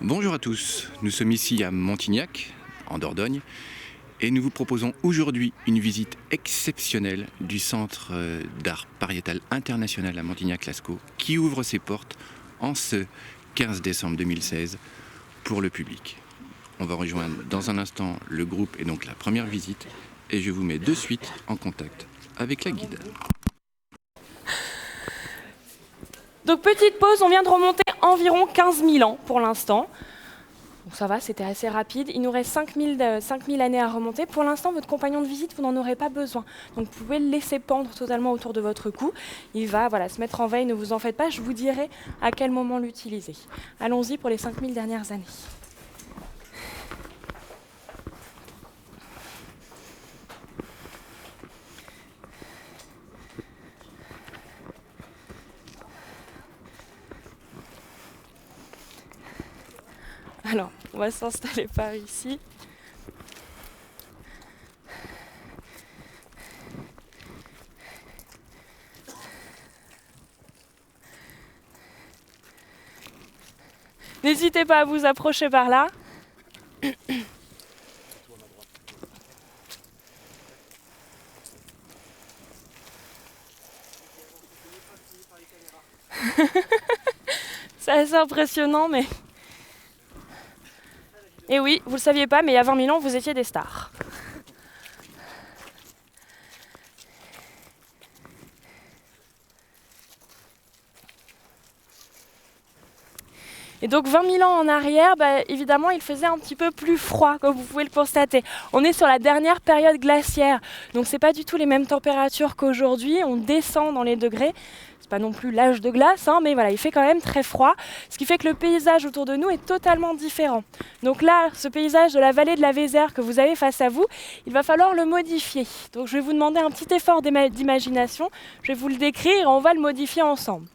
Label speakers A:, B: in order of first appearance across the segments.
A: Bonjour à tous, nous sommes ici à Montignac, en Dordogne, et nous vous proposons aujourd'hui une visite exceptionnelle du Centre d'art pariétal international à Montignac-Lascaux, qui ouvre ses portes en ce 15 décembre 2016 pour le public. On va rejoindre dans un instant le groupe et donc la première visite, et je vous mets de suite en contact avec la guide.
B: Donc petite pause, on vient de remonter environ 15 000 ans pour l'instant. Donc ça va, c'était assez rapide. Il nous reste 5 000 années à remonter. Pour l'instant, votre compagnon de visite, vous n'en aurez pas besoin. Donc vous pouvez le laisser pendre totalement autour de votre cou. Il va se mettre en veille, ne vous en faites pas. Je vous dirai à quel moment l'utiliser. Allons-y pour les 5 000 dernières années. Alors, on va s'installer par ici. N'hésitez pas à vous approcher par là. C'est assez impressionnant, mais... Et oui, vous ne le saviez pas, mais il y a 20 000 ans, vous étiez des stars. Et donc 20 000 ans en arrière, évidemment, il faisait un petit peu plus froid, comme vous pouvez le constater. On est sur la dernière période glaciaire, donc ce n'est pas du tout les mêmes températures qu'aujourd'hui. On descend dans les degrés. C'est pas non plus l'âge de glace, mais voilà, il fait quand même très froid, ce qui fait que le paysage autour de nous est totalement différent. Donc là, ce paysage de la vallée de la Vézère que vous avez face à vous, il va falloir le modifier. Donc je vais vous demander un petit effort d'imagination, je vais vous le décrire et on va le modifier ensemble.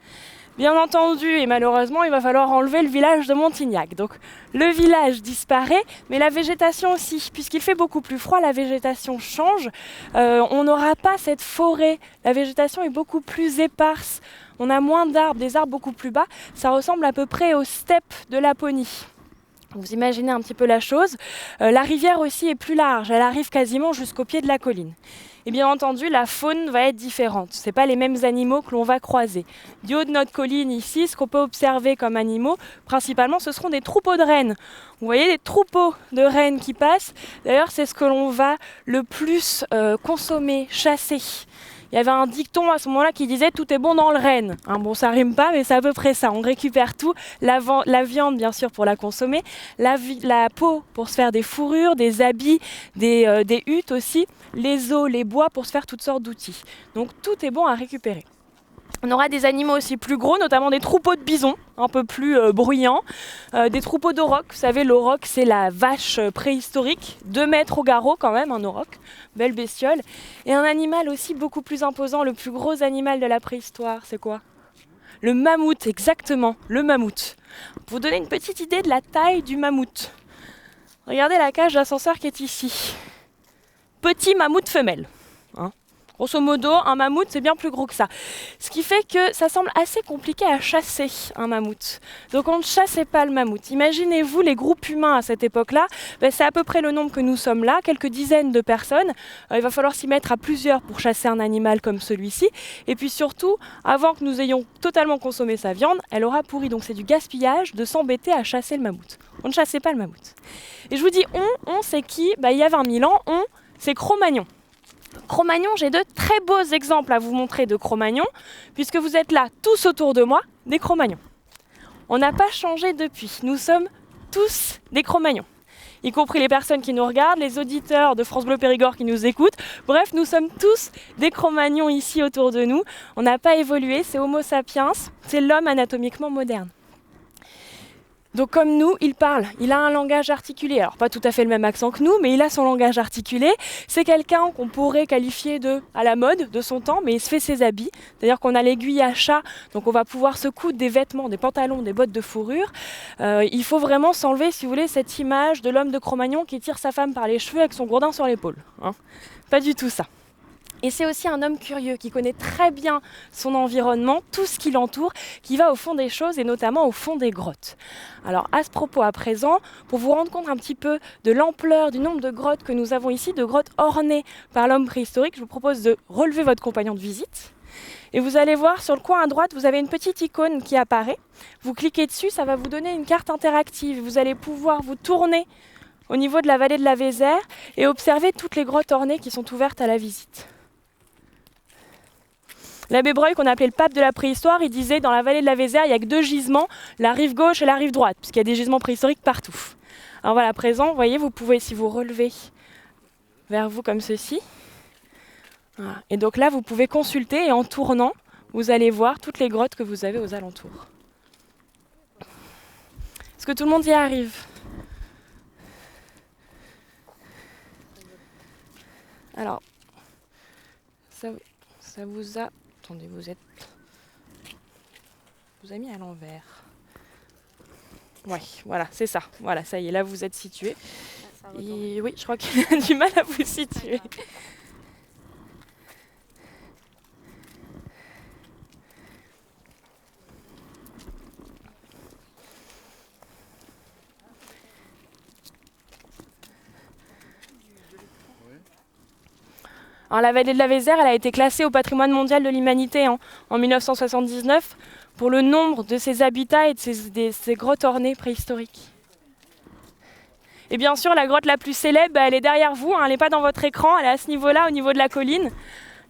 B: Bien entendu, et malheureusement, il va falloir enlever le village de Montignac. Donc le village disparaît, mais la végétation aussi. Puisqu'il fait beaucoup plus froid, la végétation change. On n'aura pas cette forêt. La végétation est beaucoup plus éparse. On a moins d'arbres, des arbres beaucoup plus bas. Ça ressemble à peu près aux steppes de Laponie. Vous imaginez un petit peu la chose. La rivière aussi est plus large. Elle arrive quasiment jusqu'au pied de la colline. Et bien entendu, la faune va être différente. Ce n'est pas les mêmes animaux que l'on va croiser. Du haut de notre colline ici, ce qu'on peut observer comme animaux, principalement, ce seront des troupeaux de rennes. Vous voyez des troupeaux de rennes qui passent. D'ailleurs, c'est ce que l'on va le plus consommer, chasser. Il y avait un dicton à ce moment-là qui disait « tout est bon dans le renne ». Bon, ça rime pas, mais c'est à peu près ça. On récupère tout, la viande bien sûr pour la consommer, la peau pour se faire des fourrures, des habits, des huttes aussi, les os, les bois pour se faire toutes sortes d'outils. Donc tout est bon à récupérer. On aura des animaux aussi plus gros, notamment des troupeaux de bisons, un peu plus bruyants, des troupeaux d'aurochs. Vous savez, l'auroch, c'est la vache préhistorique, 2 mètres au garrot quand même, un auroch, belle bestiole. Et un animal aussi beaucoup plus imposant, le plus gros animal de la préhistoire, c'est quoi ? Le mammouth, exactement, le mammouth. Pour vous donner une petite idée de la taille du mammouth, regardez la cage d'ascenseur qui est ici. Petit mammouth femelle. Grosso modo, un mammouth, c'est bien plus gros que ça. Ce qui fait que ça semble assez compliqué à chasser, un mammouth. Donc on ne chassait pas le mammouth. Imaginez-vous les groupes humains à cette époque-là. C'est à peu près le nombre que nous sommes là, quelques dizaines de personnes. Il va falloir s'y mettre à plusieurs pour chasser un animal comme celui-ci. Et puis surtout, avant que nous ayons totalement consommé sa viande, elle aura pourri. Donc c'est du gaspillage de s'embêter à chasser le mammouth. On ne chassait pas le mammouth. Et je vous dis on c'est qui ? Il y a 20 000 ans, c'est Cro-Magnon. Cro-Magnon, j'ai de très beaux exemples à vous montrer de Cro-Magnon, puisque vous êtes là tous autour de moi, des Cro-Magnons. On n'a pas changé depuis, nous sommes tous des Cro-Magnons, y compris les personnes qui nous regardent, les auditeurs de France Bleu Périgord qui nous écoutent. Bref, nous sommes tous des Cro-Magnons ici autour de nous. On n'a pas évolué, c'est Homo sapiens, c'est l'homme anatomiquement moderne. Donc comme nous, il parle, il a un langage articulé. Alors pas tout à fait le même accent que nous, mais il a son langage articulé. C'est quelqu'un qu'on pourrait qualifier de à la mode de son temps, mais il se fait ses habits. C'est-à-dire qu'on a l'aiguille à chat, donc on va pouvoir se coudre des vêtements, des pantalons, des bottes de fourrure. Il faut vraiment s'enlever, si vous voulez, cette image de l'homme de Cro-Magnon qui tire sa femme par les cheveux avec son gourdin sur l'épaule. Pas du tout ça. Et c'est aussi un homme curieux qui connaît très bien son environnement, tout ce qui l'entoure, qui va au fond des choses et notamment au fond des grottes. Alors à ce propos à présent, pour vous rendre compte un petit peu de l'ampleur du nombre de grottes que nous avons ici, de grottes ornées par l'homme préhistorique, je vous propose de relever votre compagnon de visite. Et vous allez voir sur le coin à droite, vous avez une petite icône qui apparaît. Vous cliquez dessus, ça va vous donner une carte interactive. Vous allez pouvoir vous tourner au niveau de la vallée de la Vézère et observer toutes les grottes ornées qui sont ouvertes à la visite. L'abbé Breuil, qu'on appelait le pape de la préhistoire, il disait dans la vallée de la Vézère, il n'y a que 2 gisements, la rive gauche et la rive droite, puisqu'il y a des gisements préhistoriques partout. Alors voilà, à présent, vous voyez, vous pouvez, si vous relevez vers vous comme ceci, voilà. Et donc là, vous pouvez consulter et en tournant, vous allez voir toutes les grottes que vous avez aux alentours. Est-ce que tout le monde y arrive? Alors, ça vous a... Attendez, vous a mis à l'envers. Ouais, voilà, c'est ça. Voilà, ça y est, là vous êtes situé. Et oui, je crois qu'il a du mal à vous situer. Alors, la vallée de la Vézère, elle a été classée au patrimoine mondial de l'humanité en 1979 pour le nombre de ses habitats et de ses grottes ornées préhistoriques. Et bien sûr, la grotte la plus célèbre, elle est derrière vous, elle n'est pas dans votre écran, elle est à ce niveau-là, au niveau de la colline,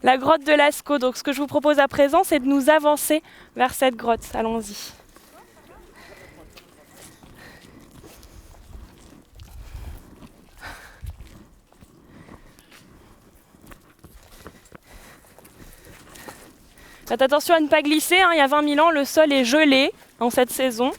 B: la grotte de Lascaux. Donc ce que je vous propose à présent, c'est de nous avancer vers cette grotte. Allons-y. Faites attention à ne pas glisser, il y a 20 000 ans, le sol est gelé en cette saison.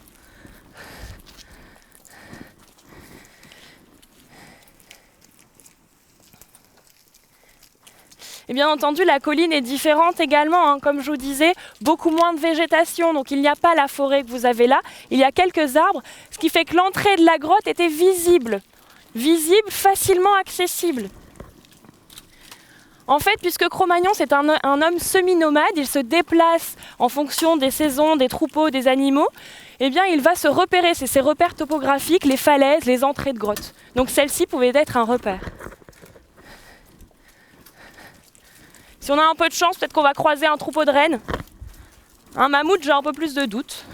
B: Et bien entendu, la colline est différente également, comme je vous disais, beaucoup moins de végétation, donc il n'y a pas la forêt que vous avez là, il y a quelques arbres, ce qui fait que l'entrée de la grotte était visible, facilement accessible. En fait, puisque Cro-Magnon c'est un homme semi-nomade, il se déplace en fonction des saisons, des troupeaux, des animaux, eh bien il va se repérer, c'est ses repères topographiques, les falaises, les entrées de grottes. Donc celle-ci pouvait être un repère. Si on a un peu de chance, peut-être qu'on va croiser un troupeau de rennes. Un mammouth, j'ai un peu plus de doutes.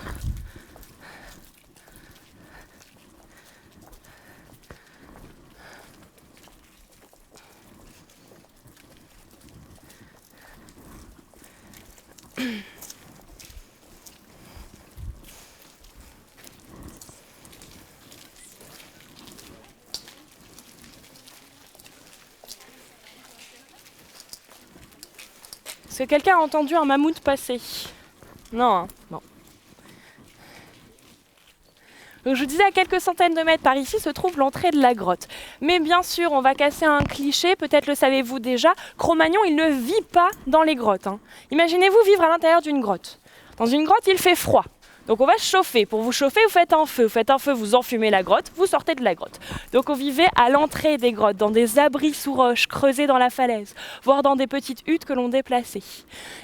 B: Est-ce que quelqu'un a entendu un mammouth passer? Non, hein. Bon. Donc je vous disais, à quelques centaines de mètres par ici se trouve l'entrée de la grotte. Mais bien sûr, on va casser un cliché, peut-être le savez-vous déjà, Cro-Magnon, il ne vit pas dans les grottes. Imaginez-vous vivre à l'intérieur d'une grotte. Dans une grotte, il fait froid. Donc on va se chauffer. Pour vous chauffer, vous faites un feu. Vous faites un feu, vous enfumez la grotte, vous sortez de la grotte. Donc on vivait à l'entrée des grottes, dans des abris sous roches, creusés dans la falaise, voire dans des petites huttes que l'on déplaçait.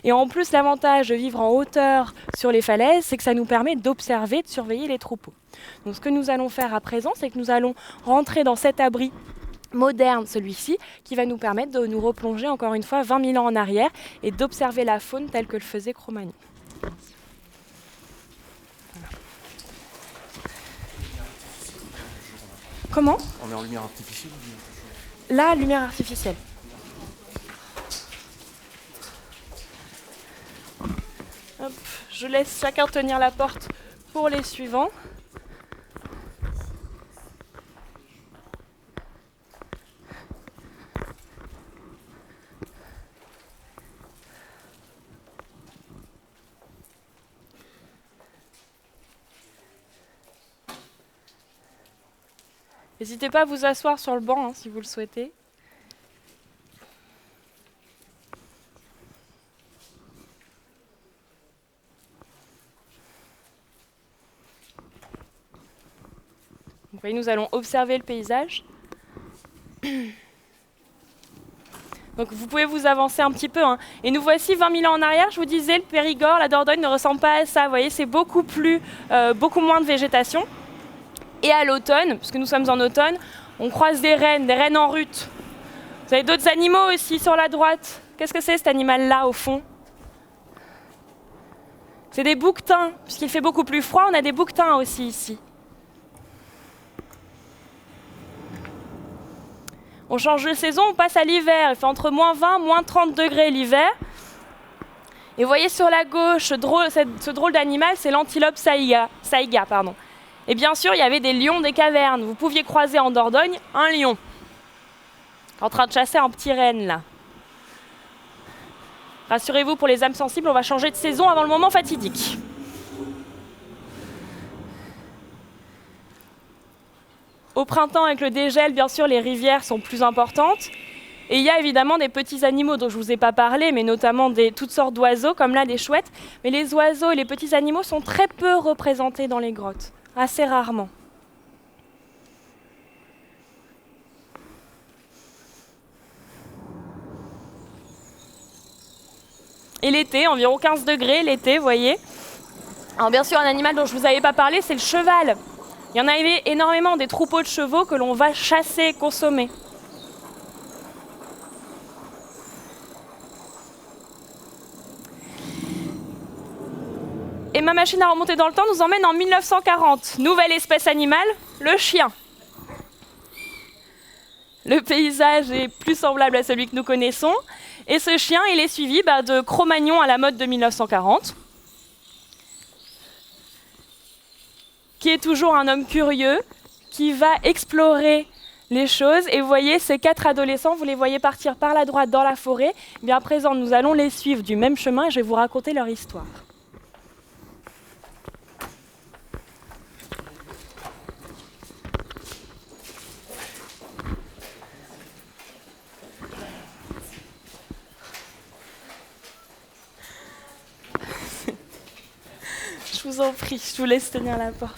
B: Et en plus, l'avantage de vivre en hauteur sur les falaises, c'est que ça nous permet d'observer, de surveiller les troupeaux. Donc ce que nous allons faire à présent, c'est que nous allons rentrer dans cet abri moderne, celui-ci, qui va nous permettre de nous replonger encore une fois 20 000 ans en arrière et d'observer la faune telle que le faisait Cro-Magnon. Comment?
A: On met en lumière artificielle.
B: La lumière artificielle. Hop, je laisse chacun tenir la porte pour les suivants. N'hésitez pas à vous asseoir sur le banc si vous le souhaitez. Vous voyez, nous allons observer le paysage. Donc vous pouvez vous avancer un petit peu. Hein. Et nous voici 20 000 ans en arrière. Je vous disais, le Périgord, la Dordogne ne ressemble pas à ça. Vous voyez, c'est beaucoup moins de végétation. Et à l'automne, puisque nous sommes en automne, on croise des rennes en rut. Vous avez d'autres animaux aussi sur la droite. Qu'est-ce que c'est cet animal-là au fond? C'est des bouquetins. Puisqu'il fait beaucoup plus froid, on a des bouquetins aussi ici. On change de saison, on passe à l'hiver. Il fait entre moins 20, moins 30 degrés l'hiver. Et vous voyez sur la gauche, ce drôle d'animal, c'est l'antilope saïga. Et bien sûr, il y avait des lions des cavernes. Vous pouviez croiser en Dordogne un lion, en train de chasser un petit renne, là. Rassurez-vous, pour les âmes sensibles, on va changer de saison avant le moment fatidique. Au printemps, avec le dégel, bien sûr, les rivières sont plus importantes. Et il y a évidemment des petits animaux dont je ne vous ai pas parlé, mais notamment toutes sortes d'oiseaux, comme là des chouettes. Mais les oiseaux et les petits animaux sont très peu représentés dans les grottes, assez rarement. Et l'été, environ 15 degrés l'été, vous voyez. Alors bien sûr, un animal dont je ne vous avais pas parlé, c'est le cheval. Il y en avait énormément, des troupeaux de chevaux que l'on va chasser, consommer. Et ma machine à remonter dans le temps nous emmène en 1940. Nouvelle espèce animale, le chien. Le paysage est plus semblable à celui que nous connaissons. Et ce chien, il est suivi de Cro-Magnon à la mode de 1940. Qui est toujours un homme curieux, qui va explorer les choses. Et vous voyez, ces 4 adolescents, vous les voyez partir par la droite dans la forêt. Bien à présent, nous allons les suivre du même chemin et je vais vous raconter leur histoire. Je vous en prie, je vous laisse tenir la porte.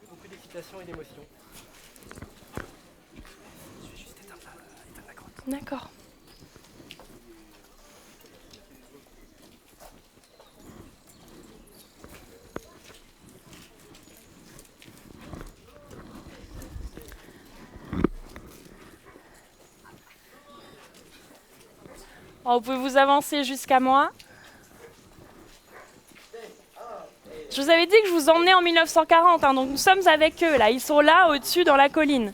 C: Beaucoup d'excitation et d'émotion.
B: D'accord. Alors, vous pouvez vous avancer jusqu'à moi. Je vous avais dit que je vous emmenais en 1940, donc nous sommes avec eux, là. Ils sont là, au-dessus, dans la colline.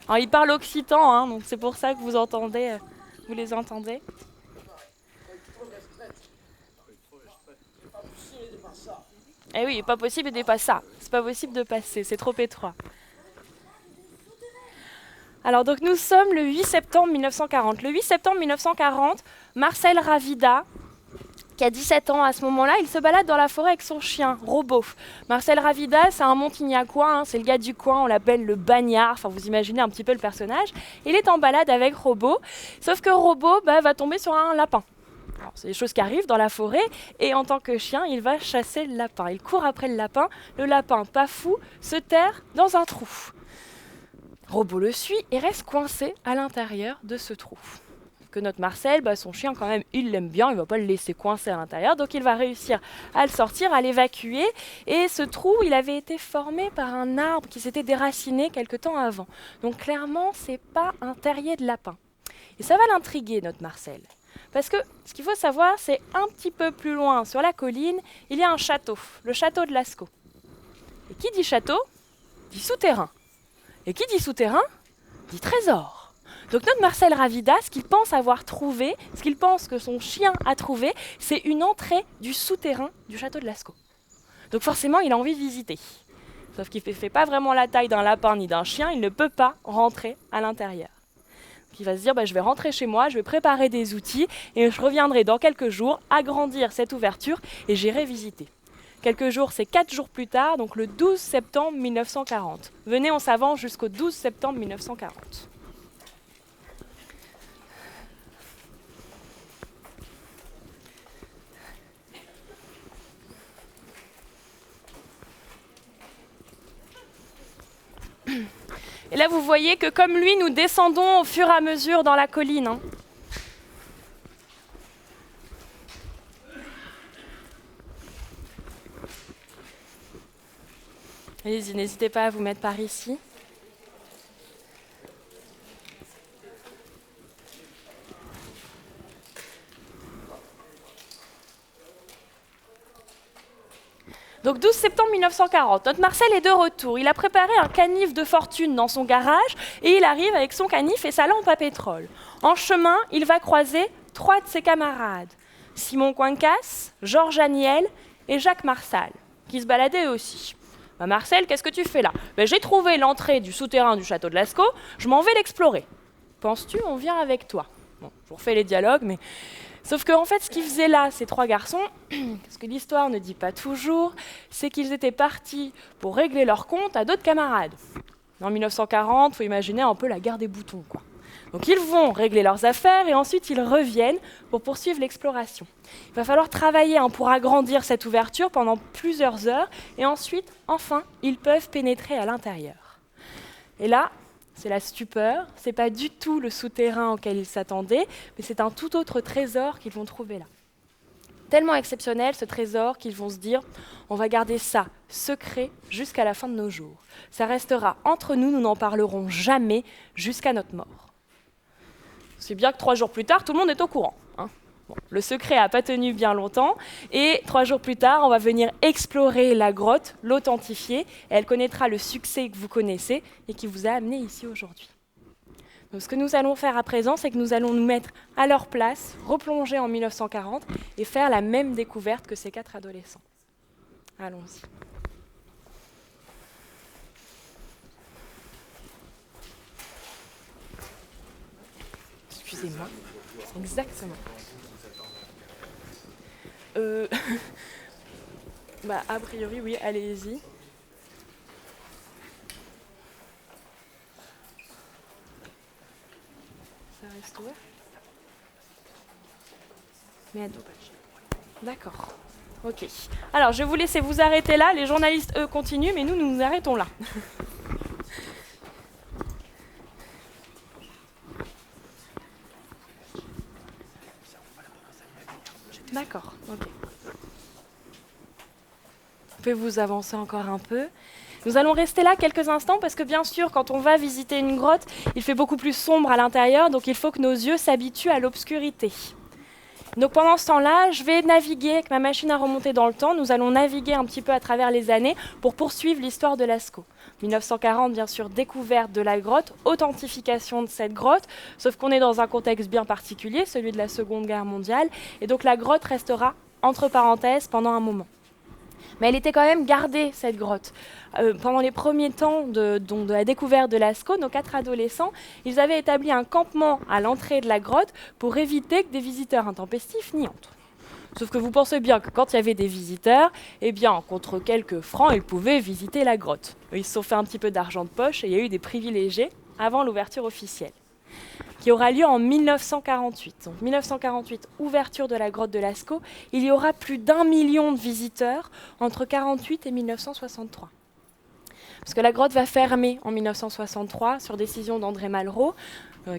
B: Alors, ils parlent occitan, donc c'est pour ça que vous les entendez. Eh oui, pas possible de passer ça. C'est pas possible de passer, c'est trop étroit. Alors donc nous sommes le 8 septembre 1940. Le 8 septembre 1940, Marcel Ravida, qui a 17 ans à ce moment-là, il se balade dans la forêt avec son chien, Robot. Marcel Ravida, c'est un Montignacois, c'est le gars du coin, on l'appelle le bagnard, enfin vous imaginez un petit peu le personnage. Il est en balade avec Robot, sauf que Robot va tomber sur un lapin. Alors, c'est des choses qui arrivent dans la forêt, et en tant que chien, il va chasser le lapin. Il court après le lapin, pas fou, se terre dans un trou. Robot le suit et reste coincé à l'intérieur de ce trou. Que notre Marcel, son chien quand même, il l'aime bien, il ne va pas le laisser coincer à l'intérieur, donc il va réussir à le sortir, à l'évacuer. Et ce trou, il avait été formé par un arbre qui s'était déraciné quelque temps avant. Donc clairement, c'est pas un terrier de lapin. Et ça va l'intriguer, notre Marcel. Parce que ce qu'il faut savoir, c'est un petit peu plus loin, sur la colline, il y a un château, le château de Lascaux. Et qui dit château, dit souterrain. Et qui dit souterrain, dit trésor. Donc notre Marcel Ravida, ce qu'il pense avoir trouvé, ce qu'il pense que son chien a trouvé, c'est une entrée du souterrain du château de Lascaux. Donc forcément, il a envie de visiter. Sauf qu'il ne fait pas vraiment la taille d'un lapin ni d'un chien, il ne peut pas rentrer à l'intérieur. Il va se dire, je vais rentrer chez moi, je vais préparer des outils et je reviendrai dans quelques jours agrandir cette ouverture et j'irai visiter. Quelques jours, c'est 4 jours plus tard, donc le 12 septembre 1940. Venez, on s'avance jusqu'au 12 septembre 1940. Et là, vous voyez que comme lui, nous descendons au fur et à mesure dans la colline. Hein. Allez-y, n'hésitez pas à vous mettre par ici. Donc 12 septembre 1940, notre Marcel est de retour. Il a préparé un canif de fortune dans son garage et il arrive avec son canif et sa lampe à pétrole. En chemin, il va croiser 3 de ses camarades, Simon Coincas, Georges Aniel et Jacques Marsal, qui se baladaient eux aussi. Marcel, qu'est-ce que tu fais là ? J'ai trouvé l'entrée du souterrain du château de Lascaux, je m'en vais l'explorer. Penses-tu, on vient avec toi ? Bon, je vous refais les dialogues, mais... Sauf qu'en fait, ce qu'ils faisaient là, ces 3 garçons, ce que l'histoire ne dit pas toujours, c'est qu'ils étaient partis pour régler leur compte à d'autres camarades. En 1940, il faut imaginer un peu la guerre des boutons, quoi. Donc ils vont régler leurs affaires et ensuite ils reviennent pour poursuivre l'exploration. Il va falloir travailler pour agrandir cette ouverture pendant plusieurs heures et ensuite, enfin, ils peuvent pénétrer à l'intérieur. Et là, c'est la stupeur, c'est pas du tout le souterrain auquel ils s'attendaient, mais c'est un tout autre trésor qu'ils vont trouver là. Tellement exceptionnel ce trésor qu'ils vont se dire, on va garder ça secret jusqu'à la fin de nos jours. Ça restera entre nous, nous n'en parlerons jamais jusqu'à notre mort. C'est bien que 3 jours plus tard, tout le monde est au courant. Hein. Bon, le secret n'a pas tenu bien longtemps, et 3 jours plus tard, on va venir explorer la grotte, l'authentifier, et elle connaîtra le succès que vous connaissez et qui vous a amené ici aujourd'hui. Donc, ce que nous allons faire à présent, c'est que nous allons nous mettre à leur place, replonger en 1940 et faire la même découverte que ces 4 adolescents. Allons-y. Excusez-moi. Exactement. A priori, oui, allez-y. Ça reste ouvert ? Mais d'accord. Ok. Alors, je vais vous laisser vous arrêter là. Les journalistes, eux, continuent, mais nous nous arrêtons là. D'accord, ok. Vous pouvez vous avancer encore un peu. Nous allons rester là quelques instants parce que bien sûr, quand on va visiter une grotte, il fait beaucoup plus sombre à l'intérieur, donc il faut que nos yeux s'habituent à l'obscurité. Donc pendant ce temps-là, je vais naviguer avec ma machine à remonter dans le temps. Nous allons naviguer un petit peu à travers les années pour poursuivre l'histoire de Lascaux. 1940, bien sûr, découverte de la grotte, authentification de cette grotte, sauf qu'on est dans un contexte bien particulier, celui de la Seconde Guerre mondiale, et donc la grotte restera entre parenthèses pendant un moment. Mais elle était quand même gardée, cette grotte. Pendant les premiers temps de la découverte de Lascaux, nos 4 adolescents, ils avaient établi un campement à l'entrée de la grotte pour éviter que des visiteurs intempestifs n'y entrent. Sauf que vous pensez bien que quand il y avait des visiteurs, eh bien, contre quelques francs, ils pouvaient visiter la grotte. Ils se sont fait un petit peu d'argent de poche et il y a eu des privilégiés avant l'ouverture officielle, qui aura lieu en 1948. Donc 1948, ouverture de la grotte de Lascaux. Il y aura plus d'1 million de visiteurs entre 1948 et 1963. Parce que la grotte va fermer en 1963 sur décision d'André Malraux,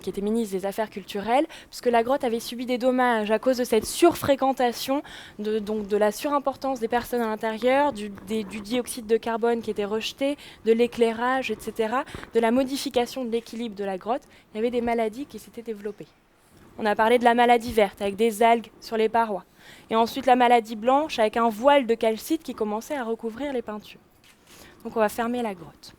B: qui était ministre des Affaires culturelles, puisque la grotte avait subi des dommages à cause de cette surfréquentation, de la surimportance des personnes à l'intérieur, du dioxyde de carbone qui était rejeté, de l'éclairage, etc., de la modification de l'équilibre de la grotte. Il y avait des maladies qui s'étaient développées. On a parlé de la maladie verte, avec des algues sur les parois. Et ensuite la maladie blanche, avec un voile de calcite qui commençait à recouvrir les peintures. Donc on va fermer la grotte.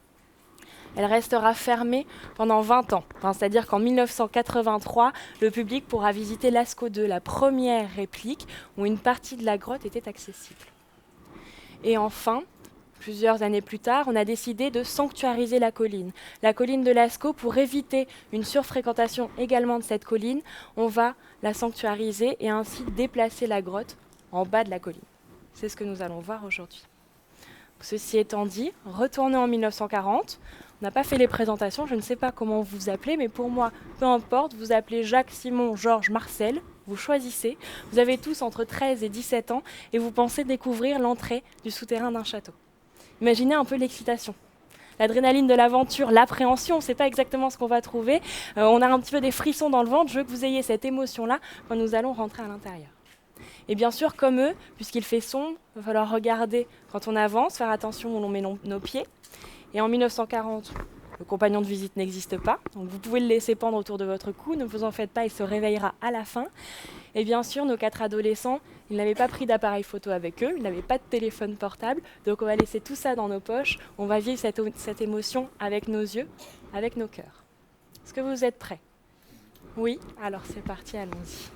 B: Elle restera fermée pendant 20 ans. C'est-à-dire qu'en 1983, le public pourra visiter Lascaux II, la première réplique où une partie de la grotte était accessible. Et enfin, plusieurs années plus tard, on a décidé de sanctuariser la colline de Lascaux. Pour éviter une surfréquentation également de cette colline, on va la sanctuariser et ainsi déplacer la grotte en bas de la colline. C'est ce que nous allons voir aujourd'hui. Ceci étant dit, retournez en 1940. On n'a pas fait les présentations, je ne sais pas comment vous appelez, mais pour moi, peu importe, vous appelez Jacques, Simon, Georges, Marcel, vous choisissez. Vous avez tous entre 13 et 17 ans et vous pensez découvrir l'entrée du souterrain d'un château. Imaginez un peu l'excitation. L'adrénaline de l'aventure, l'appréhension, on ne sait pas exactement ce qu'on va trouver. On a un petit peu des frissons dans le ventre. Je veux que vous ayez cette émotion-là quand nous allons rentrer à l'intérieur. Et bien sûr, comme eux, puisqu'il fait sombre, il va falloir regarder quand on avance, faire attention où l'on met nos pieds. Et en 1940, le compagnon de visite n'existe pas. Donc vous pouvez le laisser pendre autour de votre cou. Ne vous en faites pas, il se réveillera à la fin. Et bien sûr, nos 4 adolescents, ils n'avaient pas pris d'appareil photo avec eux, ils n'avaient pas de téléphone portable. Donc on va laisser tout ça dans nos poches. On va vivre cette émotion avec nos yeux, avec nos cœurs. Est-ce que vous êtes prêts? Oui? Alors c'est parti, allons-y.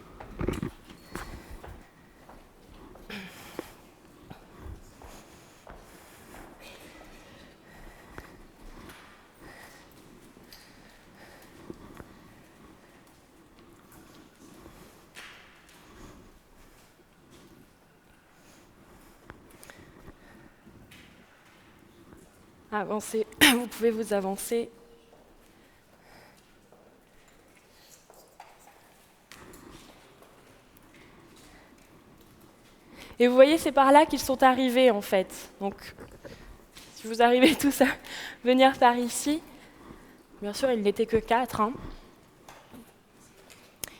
B: Avancez, vous pouvez vous avancer. Et vous voyez, c'est par là qu'ils sont arrivés en fait. Donc, si vous arrivez tous à venir par ici, bien sûr, il n'était que 4.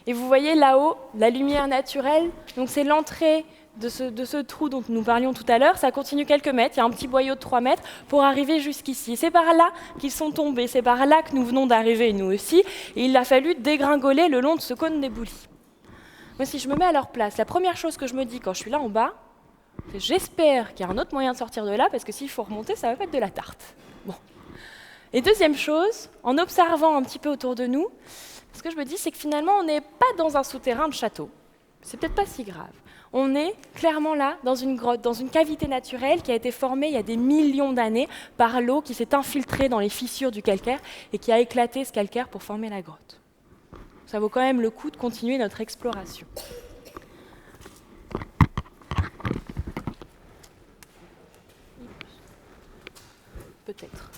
B: Et vous voyez là-haut, la lumière naturelle, donc c'est l'entrée de ce trou dont nous parlions tout à l'heure. Ça continue quelques mètres, il y a un petit boyau de 3 mètres pour arriver jusqu'ici. Et c'est par là qu'ils sont tombés, c'est par là que nous venons d'arriver, nous aussi. Et il a fallu dégringoler le long de ce cône d'éboulis. Moi, si je me mets à leur place, la première chose que je me dis quand je suis là en bas, c'est j'espère qu'il y a un autre moyen de sortir de là, parce que s'il faut remonter, ça va pas être de la tarte. Bon. Et deuxième chose, en observant un petit peu autour de nous, ce que je me dis, c'est que finalement, on n'est pas dans un souterrain de château. C'est peut-être pas si grave. On est clairement là, dans une grotte, dans une cavité naturelle qui a été formée il y a des millions d'années par l'eau qui s'est infiltrée dans les fissures du calcaire et qui a éclaté ce calcaire pour former la grotte. Ça vaut quand même le coup de continuer notre exploration. Peut-être.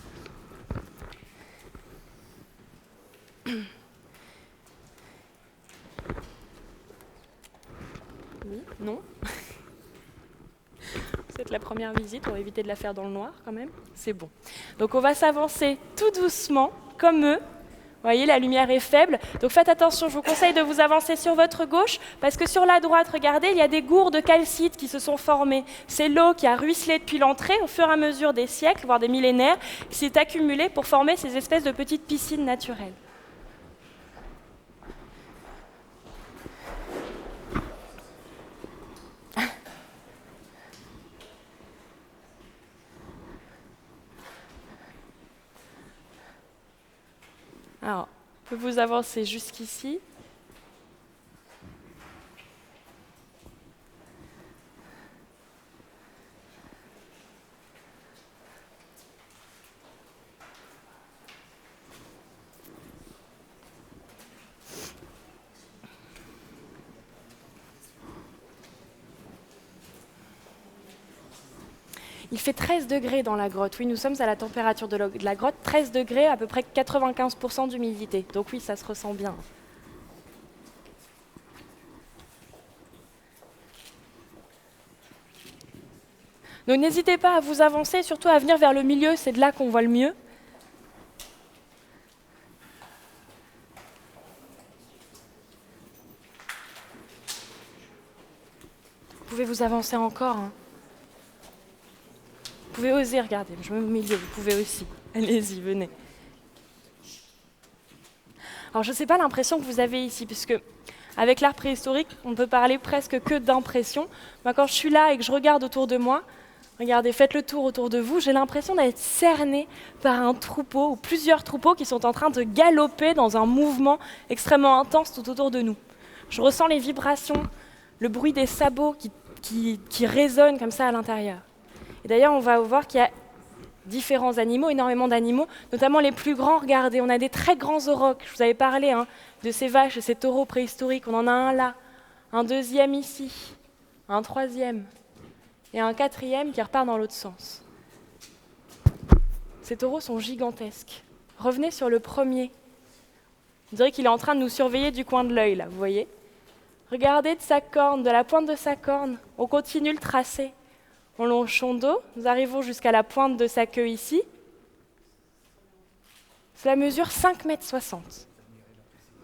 B: Oui, non. C'est la première visite, on va éviter de la faire dans le noir quand même. C'est bon. Donc on va s'avancer tout doucement, comme eux. Vous voyez, la lumière est faible. Donc faites attention, je vous conseille de vous avancer sur votre gauche, parce que sur la droite, regardez, il y a des gourdes calcites qui se sont formées. C'est l'eau qui a ruisselé depuis l'entrée, au fur et à mesure des siècles, voire des millénaires, qui s'est accumulée pour former ces espèces de petites piscines naturelles. Alors, on peut vous avancer jusqu'ici. Il fait 13 degrés dans la grotte. Oui, nous sommes à la température de la grotte. 13 degrés, à peu près 95% d'humidité. Donc oui, ça se ressent bien. Donc n'hésitez pas à vous avancer, surtout à venir vers le milieu, c'est de là qu'on voit le mieux. Vous pouvez vous avancer encore. Vous pouvez oser, regardez, je me mets au milieu, vous pouvez aussi. Allez-y, venez. Alors je ne sais pas l'impression que vous avez ici, puisque avec l'art préhistorique, on ne peut parler presque que d'impression. Moi, quand je suis là et que je regarde autour de moi, regardez, faites le tour autour de vous, j'ai l'impression d'être cerné par un troupeau, ou plusieurs troupeaux qui sont en train de galoper dans un mouvement extrêmement intense tout autour de nous. Je ressens les vibrations, le bruit des sabots qui résonnent comme ça à l'intérieur. Et d'ailleurs, on va voir qu'il y a différents animaux, énormément d'animaux, notamment les plus grands. Regardez, on a des très grands aurochs. Je vous avais parlé de ces vaches et ces taureaux préhistoriques. On en a un là, un deuxième ici, un troisième et un quatrième qui repart dans l'autre sens. Ces taureaux sont gigantesques. Revenez sur le premier. On dirait qu'il est en train de nous surveiller du coin de l'œil, là, vous voyez ? Regardez de sa corne, de la pointe de sa corne. On continue le tracé. On longe son dos, nous arrivons jusqu'à la pointe de sa queue ici. Cela mesure 5,60 m.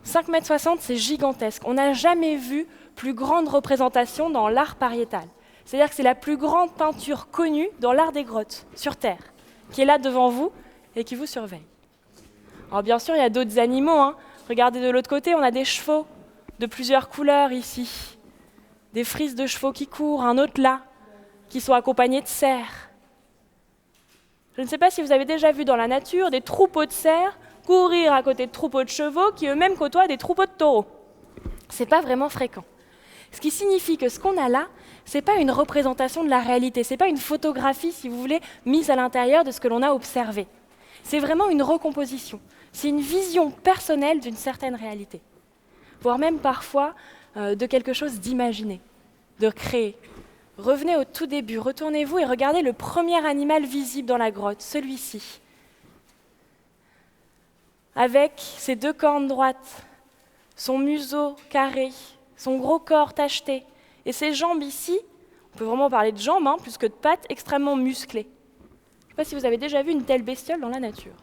B: 5,60 m, c'est gigantesque. On n'a jamais vu plus grande représentation dans l'art pariétal. C'est-à-dire que c'est la plus grande peinture connue dans l'art des grottes, sur Terre, qui est là devant vous et qui vous surveille. Alors bien sûr, il y a d'autres animaux. Regardez de l'autre côté, on a des chevaux de plusieurs couleurs ici. Des frises de chevaux qui courent, un autre là, qui sont accompagnés de cerfs. Je ne sais pas si vous avez déjà vu dans la nature des troupeaux de cerfs courir à côté de troupeaux de chevaux qui eux-mêmes côtoient des troupeaux de taureaux. Ce n'est pas vraiment fréquent. Ce qui signifie que ce qu'on a là, ce n'est pas une représentation de la réalité, ce n'est pas une photographie, si vous voulez, mise à l'intérieur de ce que l'on a observé. C'est vraiment une recomposition. C'est une vision personnelle d'une certaine réalité, voire même parfois de quelque chose d'imaginé, de créé. Revenez au tout début, retournez-vous et regardez le premier animal visible dans la grotte, celui-ci. Avec ses deux cornes droites, son museau carré, son gros corps tacheté, et ses jambes ici, on peut vraiment parler de jambes, plus que de pattes, extrêmement musclées. Je ne sais pas si vous avez déjà vu une telle bestiole dans la nature.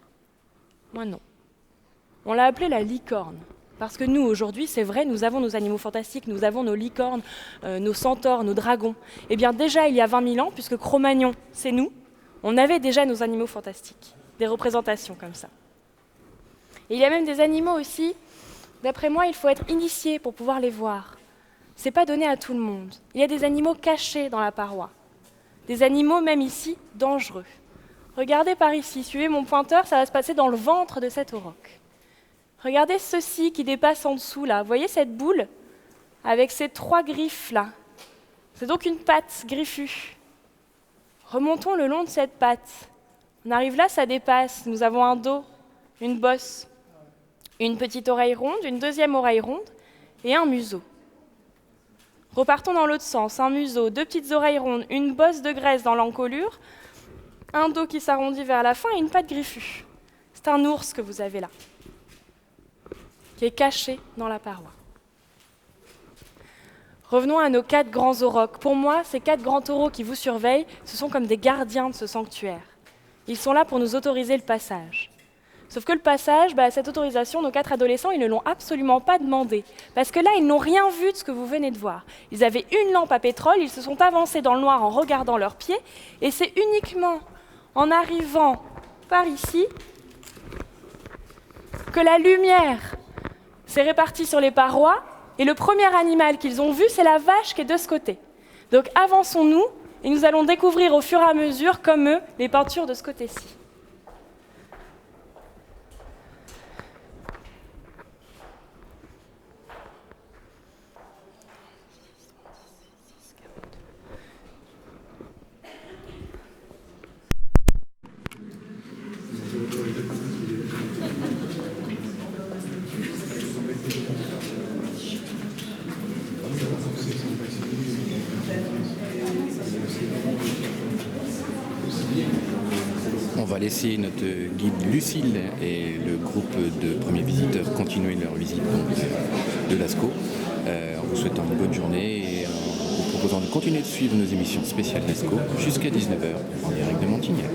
B: Moi non. On l'a appelée la licorne. Parce que nous, aujourd'hui, c'est vrai, nous avons nos animaux fantastiques, nous avons nos licornes, nos centaures, nos dragons. Eh bien déjà, il y a 20 000 ans, puisque Cro-Magnon, c'est nous, on avait déjà nos animaux fantastiques, des représentations comme ça. Et il y a même des animaux aussi, d'après moi, il faut être initié pour pouvoir les voir. Ce n'est pas donné à tout le monde. Il y a des animaux cachés dans la paroi, des animaux même ici, dangereux. Regardez par ici, suivez mon pointeur, ça va se passer dans le ventre de cet auroch. Regardez ceci qui dépasse en dessous, là. Vous voyez cette boule avec ces 3 griffes, là. C'est donc une patte griffue. Remontons le long de cette patte. On arrive là, ça dépasse. Nous avons un dos, une bosse, une petite oreille ronde, une deuxième oreille ronde et un museau. Repartons dans l'autre sens. Un museau, 2 petites oreilles rondes, une bosse de graisse dans l'encolure, un dos qui s'arrondit vers la fin et une patte griffue. C'est un ours que vous avez là, qui est caché dans la paroi. Revenons à nos 4 grands aurochs. Pour moi, ces 4 grands taureaux qui vous surveillent, ce sont comme des gardiens de ce sanctuaire. Ils sont là pour nous autoriser le passage. Sauf que le passage, cette autorisation, nos 4 adolescents, ils ne l'ont absolument pas demandé. Parce que là, ils n'ont rien vu de ce que vous venez de voir. Ils avaient une lampe à pétrole, ils se sont avancés dans le noir en regardant leurs pieds, et c'est uniquement en arrivant par ici que la lumière s'est répartie sur les parois, et le premier animal qu'ils ont vu, c'est la vache qui est de ce côté. Donc avançons-nous, et nous allons découvrir au fur et à mesure, comme eux, les peintures de ce côté-ci.
A: On va laisser notre guide Lucille et le groupe de premiers visiteurs continuer leur visite de Lascaux, en vous souhaitant une bonne journée et en vous proposant de continuer de suivre nos émissions spéciales Lascaux jusqu'à 19h en direct de Montignac.